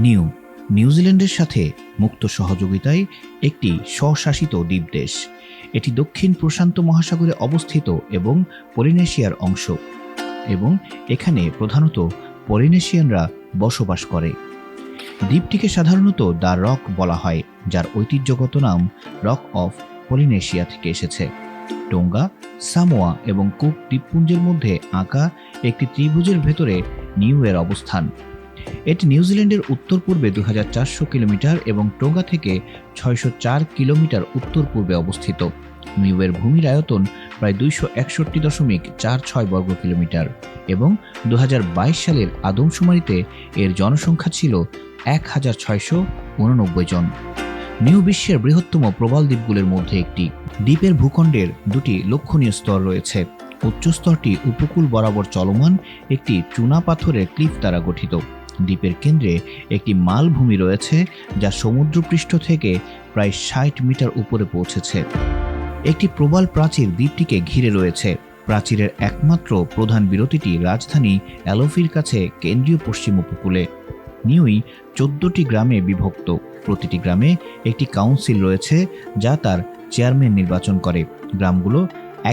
নিউজিল্যান্ডের সাথে মুক্ত সহযোগিতায় একটি স্বশাসিত দ্বীপ দেশ। এটি দক্ষিণ প্রশান্ত মহাসাগরে অবস্থিত এবং পলিনেশিয়ার অংশ, এবং এখানে প্রধানত পলিনেশিয়ানরা বসবাস করে। দ্বীপটিকে সাধারণত দ্য রক বলা হয়, যার ঐতিহ্যগত নাম রক অফ পলিনেশিয়া থেকে এসেছে। টোঙ্গা, সামোয়া এবং কুক দ্বীপপুঞ্জের মধ্যে আঁকা একটি ত্রিভুজের ভেতরে নিউয়ের অবস্থান। এটি নিউজিল্যান্ডের উত্তর পূর্বে 2400 কিলোমিটার এবং টোঙ্গা থেকে 604 কিলোমিটার উত্তর পূর্বে অবস্থিত। নিউয়ের ভূমির আয়তন প্রায় 261.46 বর্গ কিলোমিটার এবং 2022 সালের আদমশুমারিতে এর জনসংখ্যা ছিল 1689 জন। নিউ বিশ্বের বৃহত্তম প্রবাল দ্বীপগুলোর মধ্যে একটি। দ্বীপের ভূখণ্ডের দুটি লক্ষণীয় স্তর রয়েছে। উচ্চ স্তরটি উপকূল বরাবর চলমান একটি চুনা পাথরের ক্লিফ দ্বারা গঠিত। দ্বীপের কেন্দ্রে একটি মালভূমি রয়েছে, যা সমুদ্রপৃষ্ঠ থেকে প্রায় 60 মিটার উপরে পৌঁছেছে। একটি প্রবাল প্রাচীর দ্বীপটিকে ঘিরে রয়েছে। প্রাচীরের একমাত্র প্রধান বিরতিটি রাজধানী অ্যালোফির কাছে কেন্দ্রীয় পশ্চিম উপকূলে। নিউই 14টি গ্রামে বিভক্ত। প্রতিটি গ্রামে একটি কাউন্সিল রয়েছে, যা তার চেয়ারম্যান নির্বাচন করে। গ্রামগুলো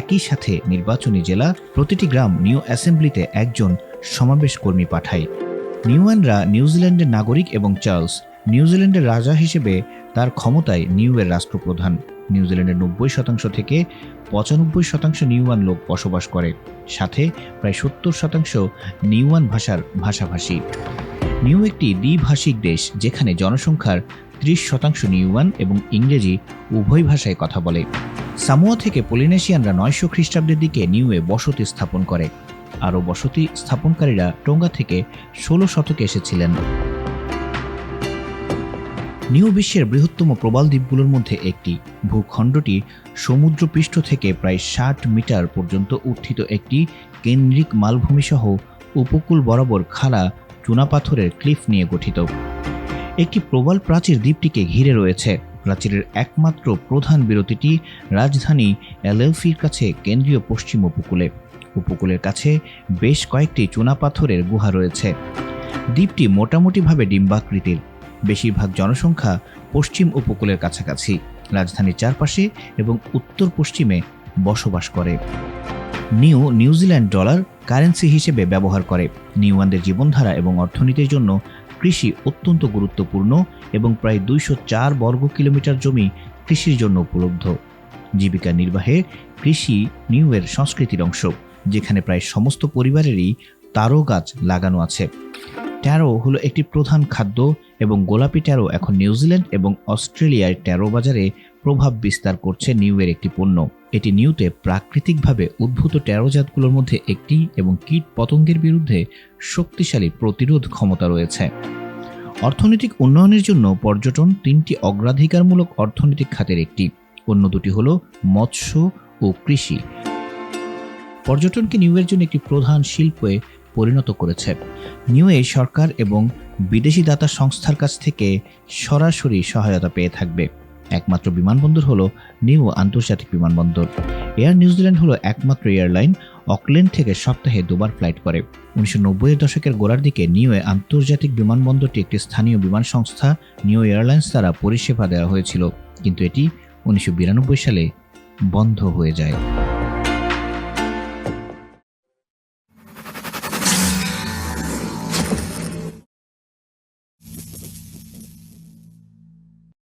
একই সাথে নির্বাচনী জেলা। প্রতিটি গ্রাম নিউ অ্যাসেম্বলিতে একজন সমাবেশ কর্মী পাঠায়। নিউয়ানরা নিউজিল্যান্ডের নাগরিক এবং চার্লস নিউজিল্যান্ডের রাজা হিসেবে তার ক্ষমতায় নিউয়ের রাষ্ট্রপ্রধান। নিউজিল্যান্ডের 90% থেকে 95% নিউয়ান লোক বসবাস করে, সাথে প্রায় 70% নিউয়ান ভাষার ভাষাভাষী। নিউ একটি দ্বিভাষিক দেশ, যেখানে জনসংখ্যার 30% নিউয়ান এবং ইংরেজি উভয় ভাষায় কথা বলে। সামোয়া থেকে পলিনেশিয়ানরা 900 খ্রিস্টাব্দের দিকে নিউয়ে বসতি স্থাপন করে। আরও বসতি স্থাপনকারীরা টোঙ্গা থেকে 16 শতকে এসেছিলেন। নিউ বিশ্বের বৃহত্তম প্রবাল দ্বীপগুলোর মধ্যে একটি। ভূখণ্ডটি সমুদ্রপৃষ্ঠ থেকে প্রায় 60 মিটার পর্যন্ত উত্থিত একটি কেন্দ্রিক মালভূমি সহ উপকূল বরাবর খাড়া চুনাপাথরের ক্লিফ নিয়ে গঠিত। একটি প্রবাল প্রাচীর দ্বীপটিকে ঘিরে রয়েছে। প্রাচীরের একমাত্র প্রধান বিরতিটি রাজধানী অ্যালোফির কাছে কেন্দ্রীয় পশ্চিম উপকূলে। উপকূলের কাছে বেশ কয়েকটি চুনাপাথরের গুহা রয়েছে। দ্বীপটি মোটামুটিভাবে ডিম্বাকৃতির। বেশিরভাগ জনসংখ্যা পশ্চিম উপকূলের কাছাকাছি, রাজধানীর চারপাশে এবং উত্তর পশ্চিমে বসবাস করে। নিউজিল্যান্ড ডলার কারেন্সি হিসেবে ব্যবহার করে। নিউয়ানদের জীবনধারা এবং অর্থনীতির জন্য কৃষি অত্যন্ত গুরুত্বপূর্ণ এবং প্রায় 204 বর্গ কিলোমিটার জমি কৃষির জন্য উপলব্ধ। জীবিকা নির্বাহে কৃষি নিউয়ের সংস্কৃতির অংশ, যেখানে প্রায় সমস্ত পরিবারেরই তারো গাছ লাগানো আছে। ট্যারো হলো একটি প্রধান খাদ্য এবং গোলাপি ট্যারো এখন নিউজিল্যান্ড এবং অস্ট্রেলিয়ার ট্যারো বাজারে প্রভাব বিস্তার করছে। নিউয়ের একটি পণ্য। এটি নিউতে প্রাকৃতিকভাবে উদ্ভূত ট্যারো জাতগুলোর মধ্যে একটি এবং কীট পতঙ্গের বিরুদ্ধে শক্তিশালী প্রতিরোধ ক্ষমতা রয়েছে। অর্থনৈতিক উন্নয়নের জন্য পর্যটন 3টি অগ্রাধিকারমূলক অর্থনৈতিক খাতের একটি। অন্য দুটি হল মৎস্য ও কৃষি। পর্যটনকে নিউয়ের জন্য একটি প্রধান শিল্পে পরিণত করেছে। নিউয়ে সরকার এবং বিদেশি দাতা সংস্থার কাছ থেকে সরাসরি সহায়তা পেয়ে থাকবে। একমাত্র বিমানবন্দর হলো নিউ আন্তর্জাতিক বিমানবন্দর। এয়ার নিউজিল্যান্ড হলো একমাত্র এয়ারলাইন অকল্যান্ড থেকে সপ্তাহে 2বার ফ্লাইট করে। 1990-এর দশকের গোড়ার দিকে নিউয়ে আন্তর্জাতিক বিমানবন্দরটি একটি স্থানীয় বিমান সংস্থা নিউ এয়ারলাইন্স দ্বারা পরিষেবা দেওয়া হয়েছিল, কিন্তু এটি 1992 সালে বন্ধ হয়ে যায়।